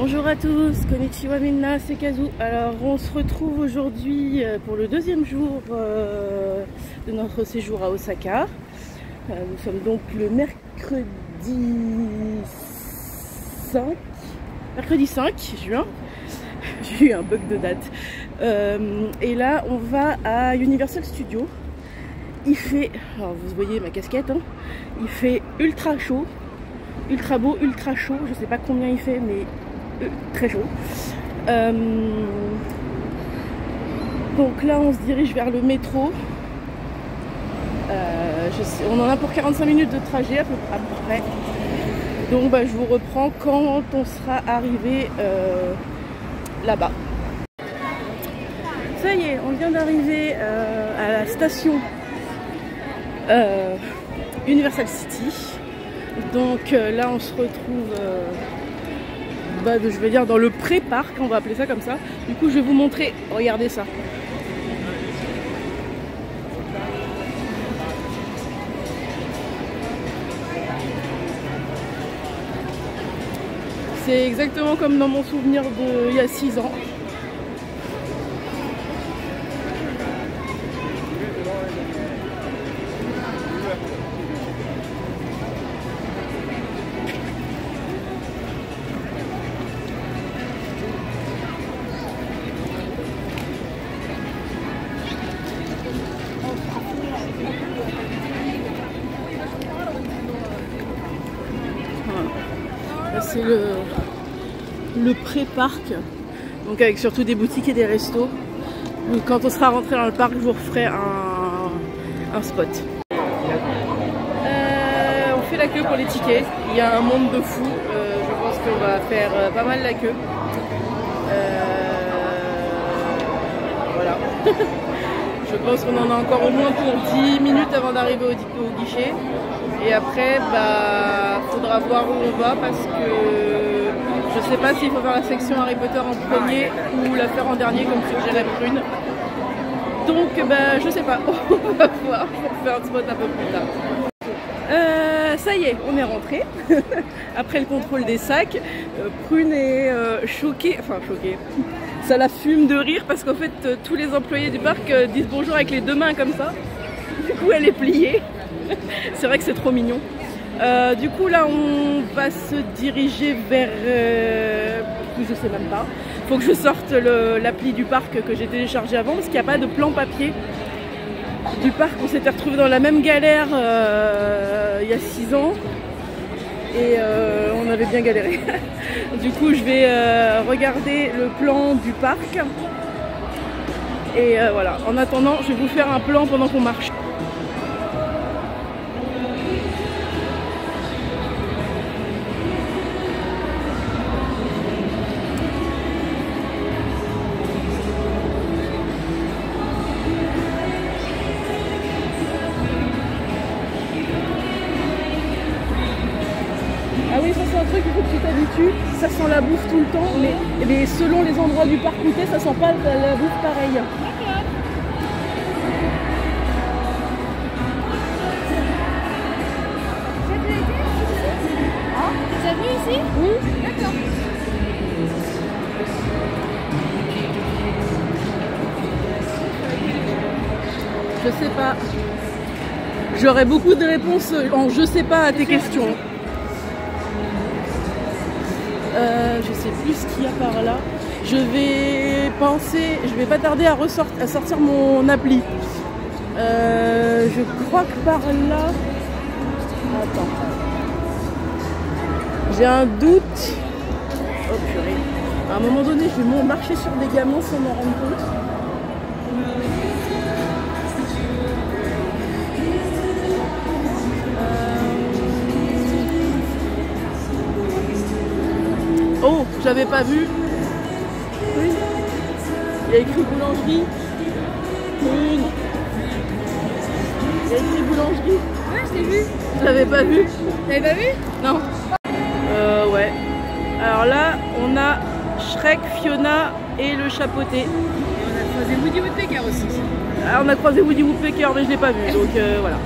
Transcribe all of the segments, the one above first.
Bonjour à tous, konnichiwa minna, c'est Kazu. Alors on se retrouve aujourd'hui pour le deuxième jour de notre séjour à Osaka. Nous sommes donc le mercredi 5 juin. J'ai eu un bug de date. Et là on va à Universal Studios. Il fait, alors vous voyez ma casquette, hein, il fait ultra chaud, ultra beau, ultra chaud. Je sais pas combien il fait, mais très chaud. Donc là on se dirige vers le métro. On en a pour 45 minutes de trajet à peu près. Donc je vous reprends quand on sera arrivé là-bas. Ça y est, on vient d'arriver à la station Universal City. Donc là on se retrouve je vais dire dans le pré-parc, on va appeler ça comme ça. Du coup je vais vous montrer, regardez ça. C'est exactement comme dans mon souvenir d'il y a 6 ans. C'est le pré-parc, donc avec surtout des boutiques et des restos. Donc quand on sera rentré dans le parc, je vous referai un spot. On fait la queue pour les tickets. Il y a un monde de fou. Je pense qu'on va faire pas mal la queue. Voilà. Je pense qu'on en a encore au moins pour 10 minutes avant d'arriver au guichet. Et après, faudra voir où on va parce que je sais pas s'il faut faire la section Harry Potter en premier ou la faire en dernier comme suggérait Prune. Donc, je sais pas. On va voir pour faire un spot un peu plus tard. Ça y est, on est rentré. Après le contrôle des sacs, Prune est choquée. Enfin, choquée. Ça la fume de rire parce qu'en fait, tous les employés du parc disent bonjour avec les deux mains comme ça. Du coup, elle est pliée. C'est vrai que c'est trop mignon. Du coup là on va se diriger vers... je sais même pas. Faut que je sorte l'appli du parc que j'ai téléchargé avant parce qu'il n'y a pas de plan papier du parc. On s'était retrouvé dans la même galère il y a 6 ans. Et on avait bien galéré. Du coup je vais regarder le plan du parc. Et voilà. En attendant je vais vous faire un plan pendant qu'on marche. Ah oui, ça c'est un truc, il faut que tu t'habitues. Ça sent la bouffe tout le temps, mais selon les endroits du parc où t'es, ça sent pas la bouffe pareil. D'accord. Tu as vu ici? Oui. D'accord. Je sais pas. J'aurai beaucoup de réponses en je sais pas à tes questions. Je sais plus ce qu'il y a par là. Je vais pas tarder à sortir mon appli. Je crois que par là. Attends. J'ai un doute. Oh purée. À un moment donné, je vais marcher sur des gamins sans m'en rendre compte. Oh, j'avais pas vu. Oui. Il y a écrit boulangerie. Oui. Il y a écrit boulangerie. Ouais, je l'ai vu. Je l'avais pas vu. T'avais pas vu? Non. Ouais. Alors là, on a Shrek, Fiona et le chapeauté. Et on a croisé Woody Woodpecker aussi. Alors, on a croisé Woody Woodpecker, mais je l'ai pas vu. Donc voilà.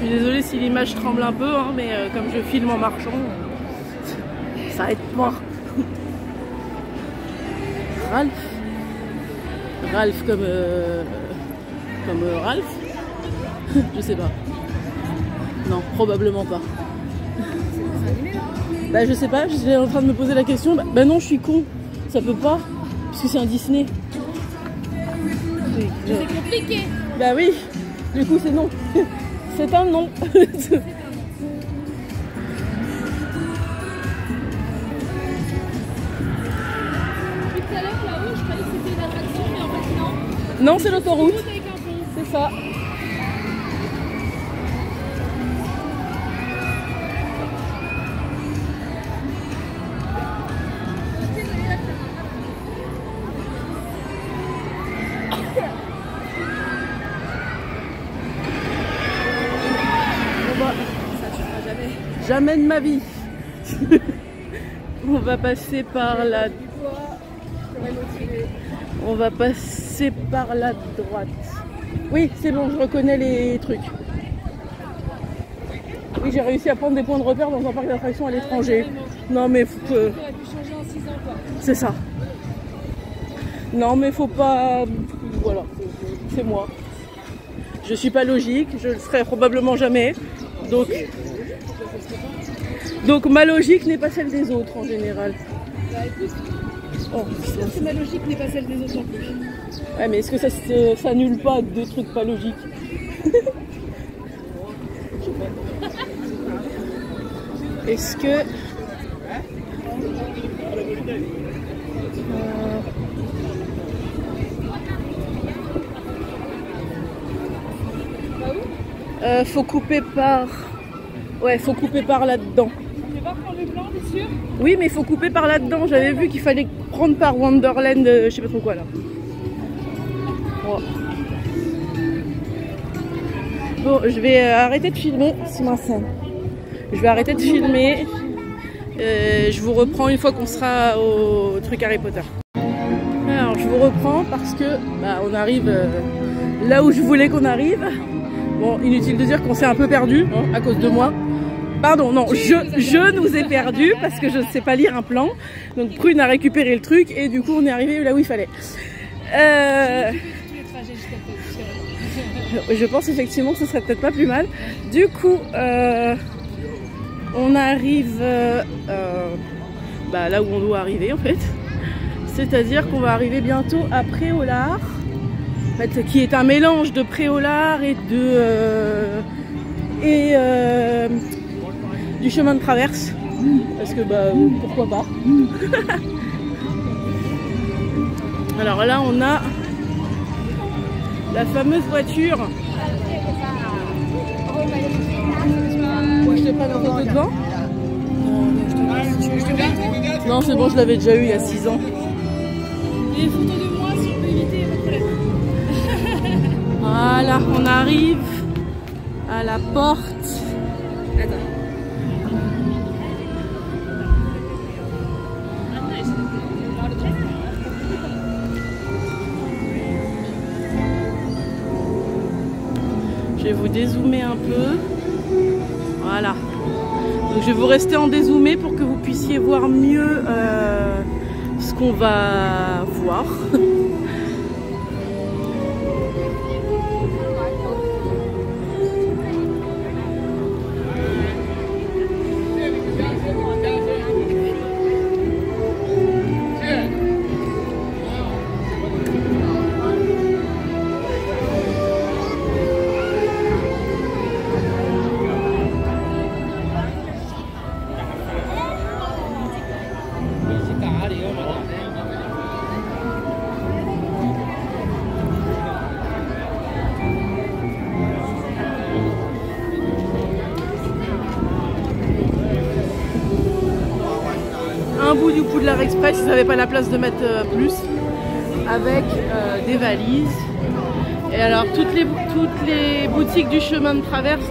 suis désolée si l'image tremble un peu, hein, mais comme je filme en marchant, ça aide pas. Ralph. Ralph comme Ralph. Je sais pas. Non, probablement pas. Bah je sais pas, j'étais en train de me poser la question. Bah non, je suis con. Ça peut pas, puisque c'est un Disney. C'est compliqué. Bah oui, du coup c'est non. C'est un non. Tout à l'heure là-haut, je croyais que c'était une attraction, mais en fait non. Non, c'est l'autoroute. Avec un pont. C'est ça. Jamais de ma vie. On va passer par la... On va passer par la droite. Oui, c'est bon, je reconnais les trucs. Oui, j'ai réussi à prendre des points de repère dans un parc d'attractions à l'étranger. Non mais faut que... Tu aurais pu changer en 6 ans quoi. C'est ça. Non mais faut pas... Voilà, c'est moi. Je suis pas logique, je le ferai probablement jamais. Donc ma logique n'est pas celle des autres en général. Bah écoute, Oh, ma logique n'est pas celle des autres non plus. ouais, mais est-ce que ça s'annule pas deux trucs pas logiques? Est-ce que... faut couper par... Ouais, faut couper par là-dedans. Tu vas prendre le blanc, t'es sûr? Oui, mais il faut couper par là-dedans. J'avais vu qu'il fallait prendre par Wonderland, je sais pas trop quoi là. Oh. Bon, je vais arrêter de filmer. C'est ma scène. Je vais arrêter de filmer. Je vous reprends une fois qu'on sera au truc Harry Potter. Alors, je vous reprends parce que bah, on arrive là où je voulais qu'on arrive. Bon, inutile de dire qu'on s'est un peu perdu hein, à cause de moi. Pardon, non, je nous ai perdus parce que je ne sais pas lire un plan. Donc Prune a récupéré le truc et du coup on est arrivé là où il fallait. Je pense effectivement que ce serait peut-être pas plus mal. Du coup, on arrive bah, là où on doit arriver en fait. C'est-à-dire qu'on va arriver bientôt à Préolard, en fait, qui est un mélange de Préolard et du chemin de traverse. Parce que bah pourquoi pas. Alors là on a la fameuse voiture. Je te prends un photo devant. Non c'est bon, je l'avais déjà eu il y a 6 ans. Les photos de moi si on peut éviter votre problème. Voilà, on arrive à la porte. Attends. Je vais vous dézoomer un peu. Voilà. Donc je vais vous rester en dézoomé pour que vous puissiez voir mieux ce qu'on va voir. Un bout du Poudlard Express, ils n'avaient pas la place de mettre plus, avec des valises. Et alors toutes les boutiques du chemin de traverse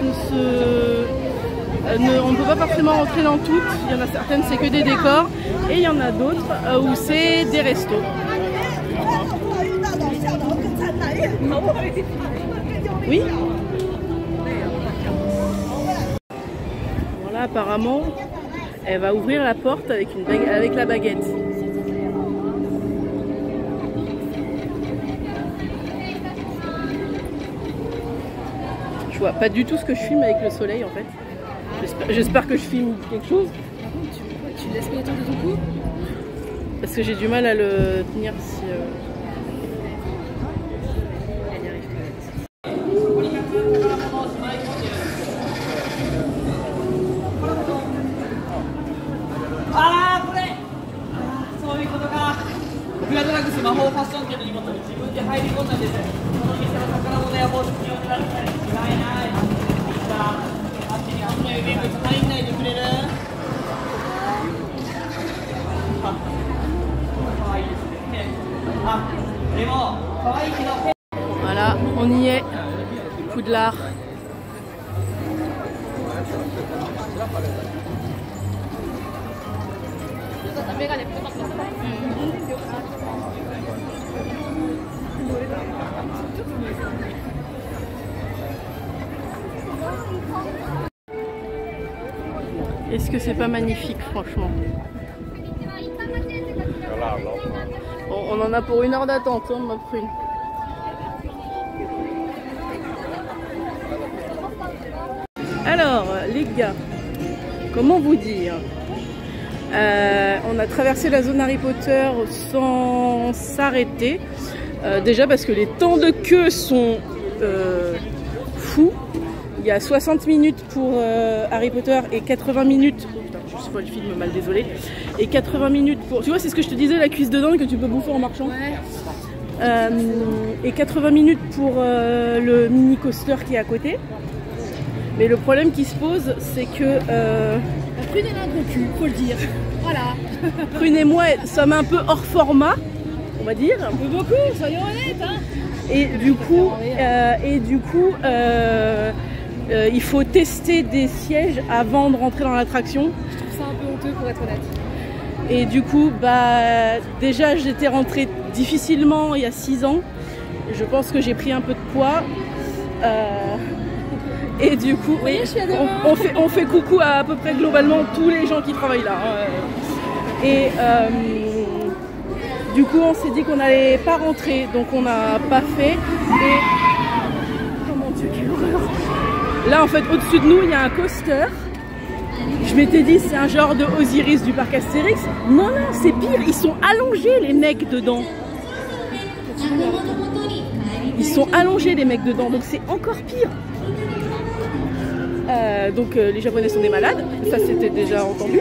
on ne peut pas forcément rentrer dans toutes. Il y en a certaines c'est que des décors et il y en a d'autres où c'est des restos. Oui. Alors là, apparemment, elle va ouvrir la porte avec, avec la baguette. Je vois pas du tout ce que je filme avec le soleil en fait. J'espère que je filme quelque chose. Tu laisses pas le temps de ton cou? Parce que j'ai du mal à le tenir si... Elle y arrive Voilà, on y est. Poudlard. Est-ce que c'est pas magnifique, franchement? Bon, on en a pour 1 heure d'attente, hein, ma prune. Alors, les gars, comment vous dire? On a traversé la zone Harry Potter sans s'arrêter. Déjà parce que les temps de queue sont fous. Il y a 60 minutes pour Harry Potter et 80 minutes... Oh putain, je vois le film mal, désolé. Et 80 minutes pour... Tu vois, c'est ce que je te disais, la cuisse de dinde que tu peux bouffer en marchant. Ouais. Et 80 minutes pour le mini coaster qui est à côté. Mais le problème qui se pose, c'est que... La prune elle a un gros cul, faut le dire. Voilà. Prune et moi sommes un peu hors format, on va dire. Un peu beaucoup, soyons honnêtes. Hein. Et du coup, il faut tester des sièges avant de rentrer dans l'attraction. Je trouve ça un peu honteux pour être honnête. Et du coup, bah, déjà j'étais rentrée difficilement il y a 6 ans. Je pense que j'ai pris un peu de poids. Et du coup, oui, on fait coucou à peu près globalement tous les gens qui travaillent là. Et du coup, on s'est dit qu'on n'allait pas rentrer, donc on n'a pas fait. Et... Oh mon Dieu, quelle horreur! Là, en fait, au-dessus de nous, il y a un coaster. Je m'étais dit, c'est un genre de Osiris du parc Astérix. Non, non, c'est pire. Ils sont allongés, les mecs dedans. Ils sont allongés, les mecs dedans, donc c'est encore pire. Donc les Japonais sont des malades, ça c'était déjà entendu.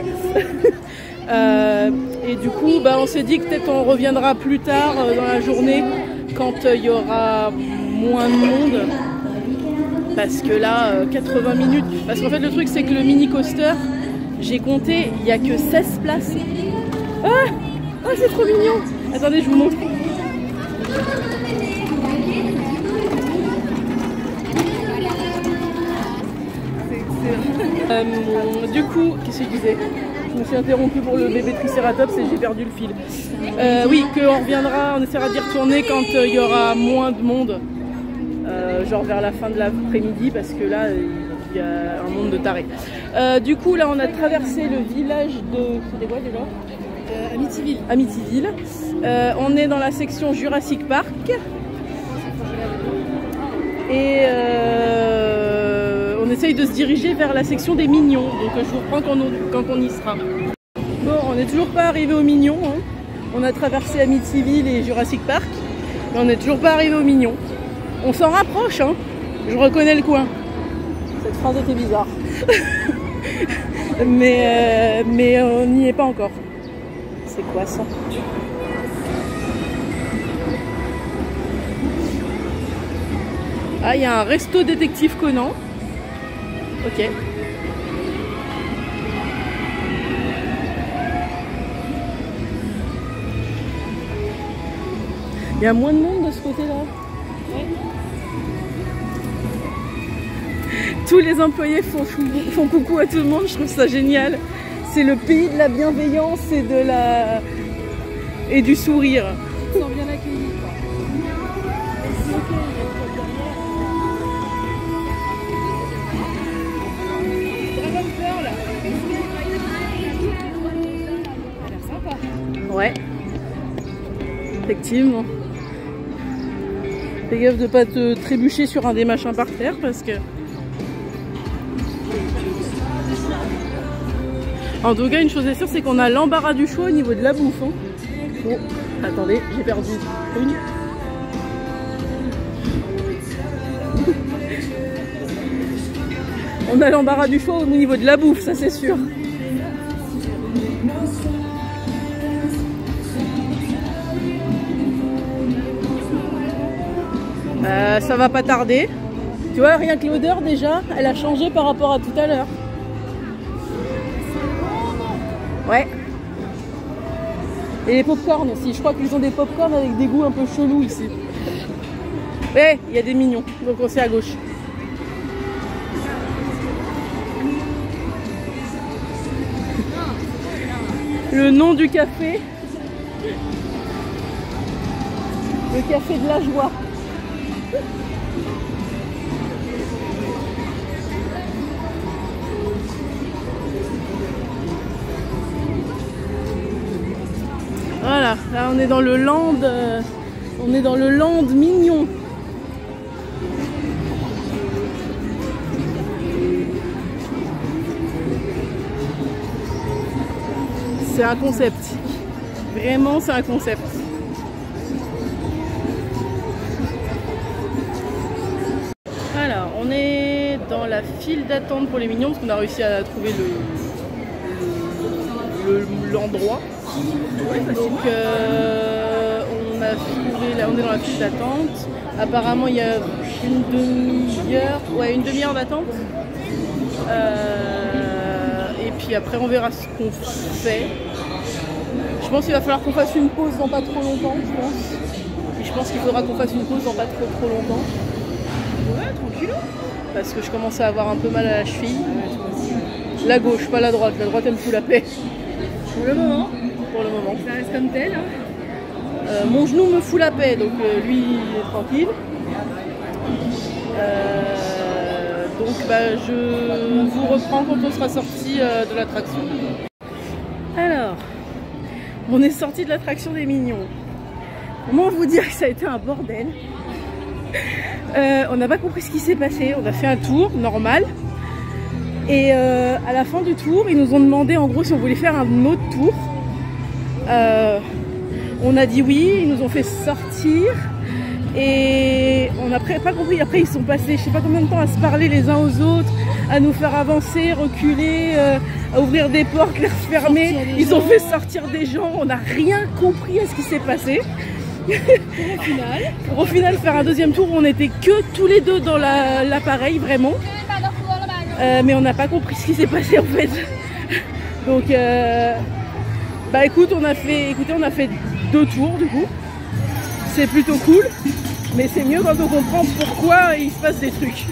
Et du coup, bah, on s'est dit que peut-être on reviendra plus tard dans la journée quand il y aura moins de monde. Parce que là, 80 minutes. Parce qu'en fait, le truc, c'est que le mini coaster, j'ai compté, il n'y a que 16 places. Ah, oh, c'est trop mignon! Attendez, je vous montre. Du coup, qu'est-ce que je disais? Je me suis interrompue pour le bébé Tricératops et j'ai perdu le fil. Oui, qu'on reviendra, on essaiera d'y retourner quand il y aura moins de monde. Genre vers la fin de l'après-midi, parce que là, il y a un monde de tarés. Du coup, là, on a traversé le village de... C'était quoi déjà? Amityville. Amityville. On est dans la section Jurassic Park. Et on essaye de se diriger vers la section des Mignons. Donc je vous reprends quand on y sera. Bon, on n'est toujours pas arrivé aux Mignons. Hein. On a traversé Amityville et Jurassic Park. Mais on n'est toujours pas arrivé aux Mignons. On s'en rapproche, hein. Je reconnais le coin. Cette phrase était bizarre. mais on n'y est pas encore. C'est quoi ça? Ah, il y a un resto détective Conan. Ok. Il y a moins de monde de ce côté-là. Ouais. Tous les employés font coucou à tout le monde, je trouve ça génial. C'est le pays de la bienveillance et du sourire. Ils sont bien accueillis, quoi. Dragon Pearl. effectivement. Fais gaffe de pas te trébucher sur un des machins par terre parce que... En tout cas, une chose est sûre, c'est qu'on a l'embarras du choix au niveau de la bouffe. Hein. Oh, attendez, j'ai perdu une. On a l'embarras du choix au niveau de la bouffe, ça c'est sûr. Ça va pas tarder. Tu vois, rien que l'odeur déjà, elle a changé par rapport à tout à l'heure. Ouais. Et les pop-corn aussi. Je crois qu'ils ont des pop-corn avec des goûts un peu chelous ici. Ouais, il y a des mignons. Donc on sait à gauche. Le nom du café. Le café de la joie. Voilà, là on est dans le land, mignon. C'est un concept. Vraiment, c'est un concept. Alors, on est dans la file d'attente pour les mignons parce qu'on a réussi à trouver l'endroit. Donc on a filé là, on est dans la file d'attente. Apparemment il y a une demi-heure d'attente. Et puis après on verra ce qu'on fait. Je pense qu'il va falloir qu'on fasse une pause dans pas trop longtemps, je pense. Et je pense qu'il faudra qu'on fasse une pause dans pas trop longtemps. Ouais, tranquille. Parce que je commence à avoir un peu mal à la cheville. La gauche, pas la droite. La droite elle me fout la paix. Pour le moment. Ça reste comme tel. Hein. Mon genou me fout la paix, donc lui il est tranquille. Donc bah, je vous reprends quand on sera sorti de l'attraction. Alors, on est sorti de l'attraction des mignons. Comment vous dire que ça a été un bordel. On n'a pas compris ce qui s'est passé. On a fait un tour normal. Et à la fin du tour, ils nous ont demandé en gros si on voulait faire un autre tour. On a dit oui, ils nous ont fait sortir et on n'a pas compris. Après ils sont passés je sais pas combien de temps à se parler les uns aux autres, à nous faire avancer, reculer, à ouvrir des portes, les refermer. Ils ont fait sortir des gens, on n'a rien compris à ce qui s'est passé. Pour au final faire un deuxième tour où on était que tous les deux dans l'appareil vraiment. Mais on n'a pas compris ce qui s'est passé en fait. Donc bah écoute, on a fait 2 tours du coup. C'est plutôt cool, mais c'est mieux quand on comprend pourquoi il se passe des trucs.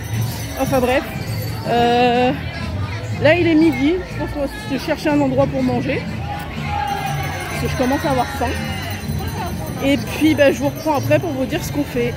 Enfin bref. Là il est midi, je pense qu'on va se chercher un endroit pour manger. Parce que je commence à avoir faim. Et puis bah, je vous reprends après pour vous dire ce qu'on fait.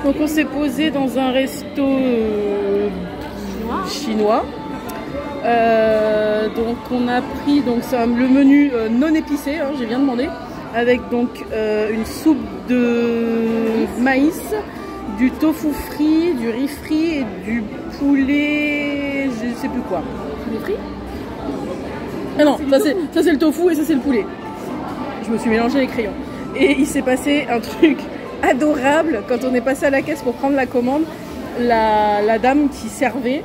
Donc on s'est posé dans un resto chinois. Donc on a pris donc, le menu non épicé, hein, j'ai bien demandé, avec donc une soupe de maïs, du tofu frit, du riz frit et du poulet, je sais plus quoi. Poulet frit? Ah non, ça c'est le tofu et ça c'est le poulet. Je me suis mélangé les crayons. Et il s'est passé un truc adorable quand on est passé à la caisse pour prendre la commande. La dame qui servait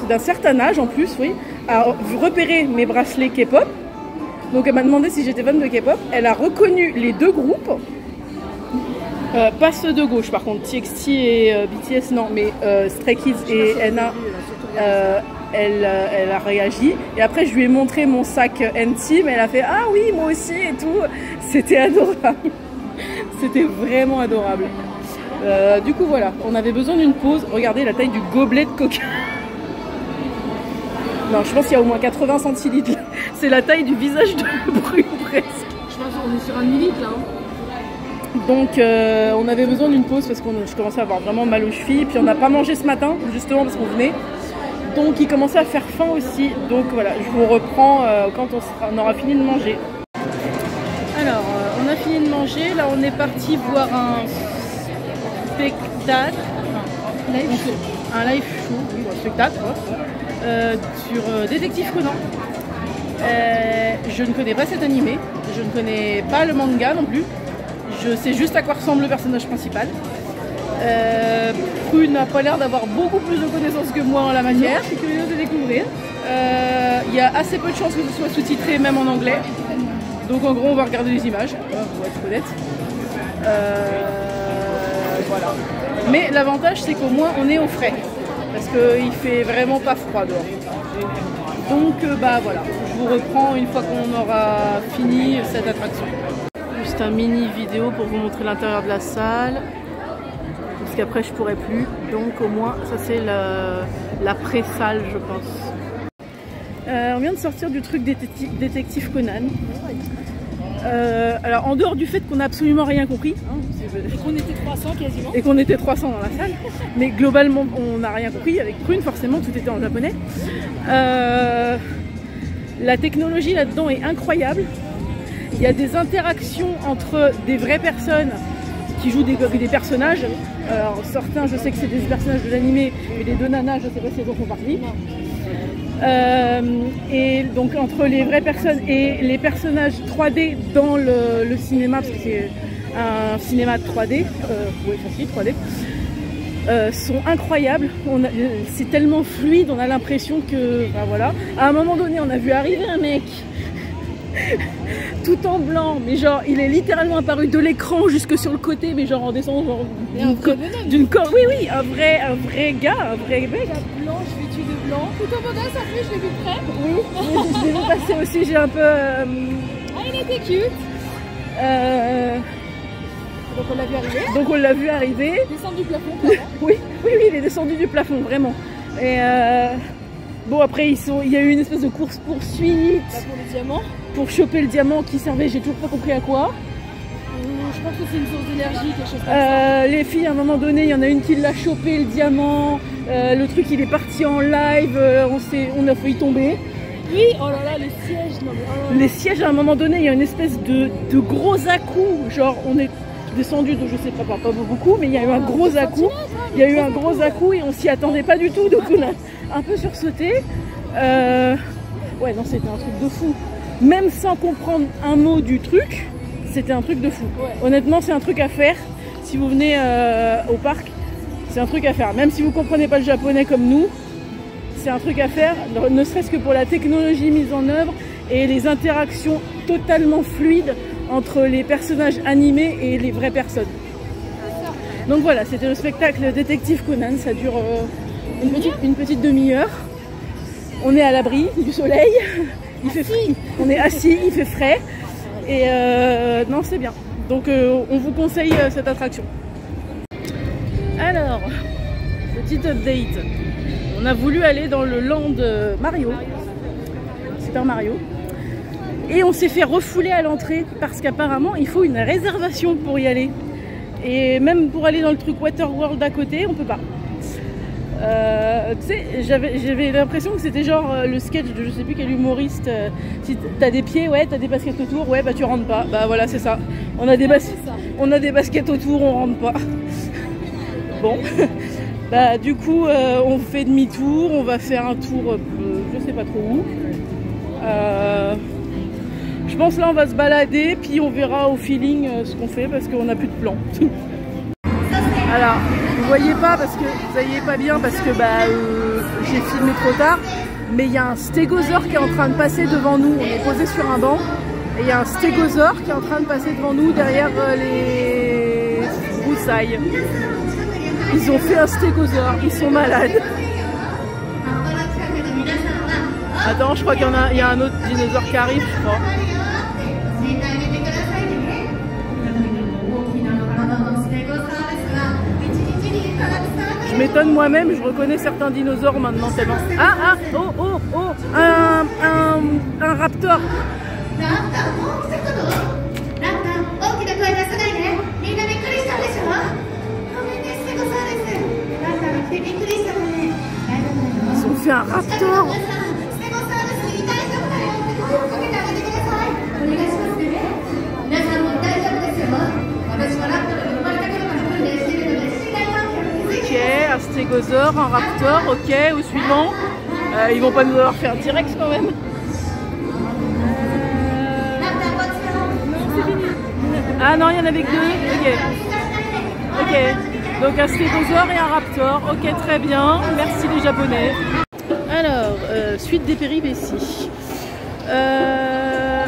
d'un certain âge en plus, oui, a repéré mes bracelets K-pop. Donc elle m'a demandé si j'étais fan de K-pop. Elle a reconnu les deux groupes. Pas ceux de gauche par contre, TXT et BTS non, mais Stray Kids et NA, elle a réagi. Et après je lui ai montré mon sac N-Team, elle a fait ah oui moi aussi et tout. C'était adorable. C'était vraiment adorable. Du coup voilà, on avait besoin d'une pause. Regardez la taille du gobelet de coca. Non, je pense qu'il y a au moins 80 centilitres. C'est la taille du visage de Brune presque. Je pense qu'on est sur un millilitre là. Hein. Donc on avait besoin d'une pause parce que je commençais à avoir vraiment mal aux chevilles. Puis on n'a pas mangé ce matin, justement parce qu'on venait. Donc il commençait à faire faim aussi. Donc voilà, je vous reprends quand on aura fini de manger. Alors, on a fini de manger. Là, on est parti voir un spectacle. Un live show, oui, un spectacle. Sur Détective Conan. Je ne connais pas cet animé. Je ne connais pas le manga non plus. Je sais juste à quoi ressemble le personnage principal. Prune n'a pas l'air d'avoir beaucoup plus de connaissances que moi en la matière. Je suis curieuse de découvrir. Il y a assez peu de chances que ce soit sous-titré même en anglais. Donc en gros on va regarder les images, pour être honnête. Voilà. Mais l'avantage c'est qu'au moins on est au frais. Parce qu'il fait vraiment pas froid dehors. Donc bah voilà, je vous reprends une fois qu'on aura fini cette attraction. Juste un mini vidéo pour vous montrer l'intérieur de la salle. Parce qu'après je pourrai plus. Donc au moins ça c'est la pré-salle je pense. On vient de sortir du truc Détective Conan. Alors en dehors du fait qu'on n'a absolument rien compris, hein, et qu'on était 300 quasiment. Et qu'on était 300 dans la salle, mais globalement on n'a rien compris avec Prune, forcément tout était en japonais. La technologie là-dedans est incroyable. Il y a des interactions entre des vraies personnes qui jouent des personnages. Alors certains je sais que c'est des personnages de l'animé, mais les deux nanas je sais pas si elles en font partie. Et donc entre les vraies personnes et les personnages 3D dans le cinéma, parce que c'est un cinéma 3D, oui facile 3D, sont incroyables. C'est tellement fluide, on a l'impression que, ben voilà, à un moment donné on a vu arriver un mec tout en blanc, mais genre il est littéralement apparu de l'écran jusque sur le côté, mais genre en descendant d'une corde. Oui oui, un vrai gars, un vrai mec. Blanche vêtue de blanc. Tout au bonheur, ça fait, je l'ai vu de près. Oui, je l'ai vu passer aussi, j'ai un peu... Ah il était cute. Donc on l'a vu arriver. Donc on l'a vu arriver. Descendu du plafond, clairement. Oui, il est descendu du plafond, vraiment. Et bon après il y a eu une espèce de course-poursuite. Bah, pour le diamant. Pour choper le diamant qui servait, j'ai toujours pas compris à quoi. Je pense que c'est une source d'énergie, quelque chose comme ça. Les filles, à un moment donné, il y en a une qui l'a chopé, le diamant. Le truc, il est parti en live, on a failli tomber. Oui, oh là là, les sièges. Non, mais, oh là là. Les sièges, à un moment donné, il y a une espèce de gros à-coup. Genre, on est descendu de, je sais pas beaucoup, mais il y a eu un gros à-coup. Il y a eu un gros à-coup et on s'y attendait pas du tout. Donc, on a un peu sursauté. Ouais, non, c'était un truc de fou. Même sans comprendre un mot du truc, c'était un truc de fou. Ouais. Honnêtement, c'est un truc à faire. Si vous venez au parc, c'est un truc à faire. Même si vous ne comprenez pas le japonais comme nous, c'est un truc à faire, ne serait-ce que pour la technologie mise en œuvre et les interactions totalement fluides entre les personnages animés et les vraies personnes. Donc voilà, c'était le spectacle Détective Conan. Ça dure une petite demi-heure. On est à l'abri du soleil. Il fait frais. On est assis, il fait frais. Et non, c'est bien. Donc on vous conseille cette attraction. Alors, petite update. On a voulu aller dans le land Mario, Super Mario. Et on s'est fait refouler à l'entrée parce qu'apparemment il faut une réservation pour y aller. Et même pour aller dans le truc Waterworld à côté, on peut pas. Tu sais, j'avais l'impression que c'était genre le sketch de je sais plus quel humoriste. Si t'as des pieds, ouais, t'as des baskets autour, ouais, bah tu rentres pas. Bah voilà, c'est ça. On a des baskets autour, on rentre pas. Bon, bah du coup, on fait demi-tour, on va faire un tour, je sais pas trop où. Je pense là, on va se balader, puis on verra au feeling ce qu'on fait parce qu'on n'a plus de plan. Alors, vous voyez pas parce que vous voyez pas bien parce que j'ai filmé trop tard, mais il y a un stégosaure qui est en train de passer devant nous. On est posé sur un banc et il y a un stégosaure qui est en train de passer devant nous derrière les broussailles. Ils ont fait un stégosaure, ils sont malades. Attends, je crois qu'il y a un autre dinosaure qui arrive, je crois. Je m'étonne moi-même, je reconnais certains dinosaures maintenant tellement. Un raptor. Ils ont fait un raptor. Ok, un stégosaure, un raptor, ok, au suivant. Ils vont pas nous avoir fait un T-Rex quand même. Non, c'est fini. Ah non, il y en avait que deux. Ok. Ok. Donc un stégosaure et un raptor. Ok, très bien. Merci les Japonais. Alors, suite des péripéties.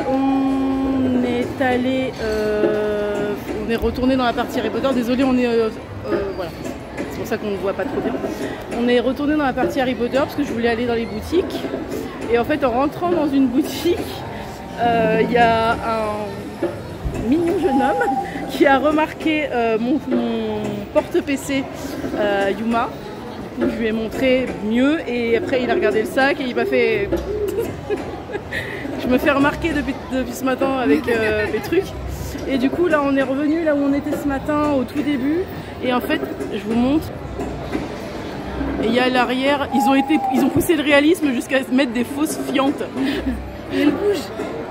On est allé... on est retourné dans la partie Harry Potter. Désolé, on est... voilà. C'est pour ça qu'on ne voit pas trop bien. On est retourné dans la partie Harry Potter parce que je voulais aller dans les boutiques. Et en fait, en rentrant dans une boutique, il y a un mignon jeune homme qui a remarqué mon porte-PC Yuma. Du coup, je lui ai montré mieux et après, il a regardé le sac et il m'a fait... Je me fais remarquer depuis ce matin avec mes trucs. Et du coup, là, on est revenu là où on était ce matin au tout début. Et en fait, je vous montre. Et il y a à l'arrière, ils ont poussé le réalisme jusqu'à mettre des fausses fientes. Et elle bouge.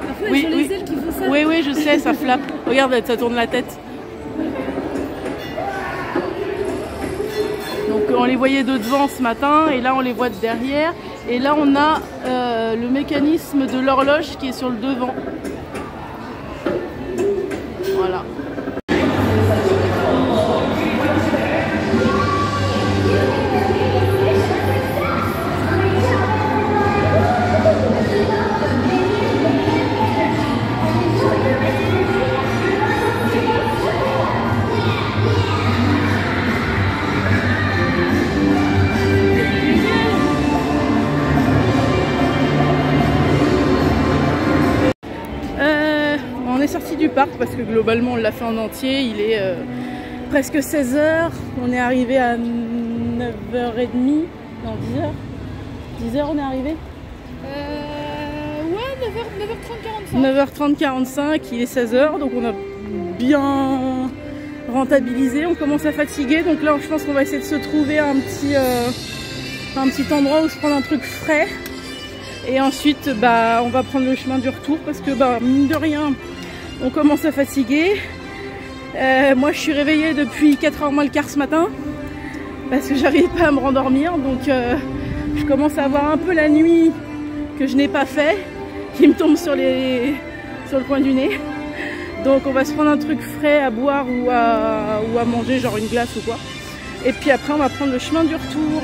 Parfois, oui, les ailes qui font ça. Oui, oui, je sais, ça flappe. Regarde, ça tourne la tête. Donc, on les voyait de devant ce matin. Et là, on les voit de derrière. Et là, on a le mécanisme de l'horloge qui est sur le devant. Voilà. On est sorti du parc parce que globalement on l'a fait en entier. Il est presque 16h. On est arrivé à 9h30. Non, 10h. 10h on est arrivé. Ouais, 9h30, 45. Il est 16h. Donc on a bien rentabilisé. On commence à fatiguer. Donc là je pense qu'on va essayer de se trouver un petit endroit où se prendre un truc frais. Et ensuite on va prendre le chemin du retour parce que mine de rien on commence à fatiguer. Moi je suis réveillée depuis 4h moins le quart ce matin parce que j'arrive pas à me rendormir, donc je commence à avoir un peu la nuit que je n'ai pas fait qui me tombe sur le coin du nez. Donc on va se prendre un truc frais à boire ou à manger, genre une glace ou quoi, et puis après on va prendre le chemin du retour.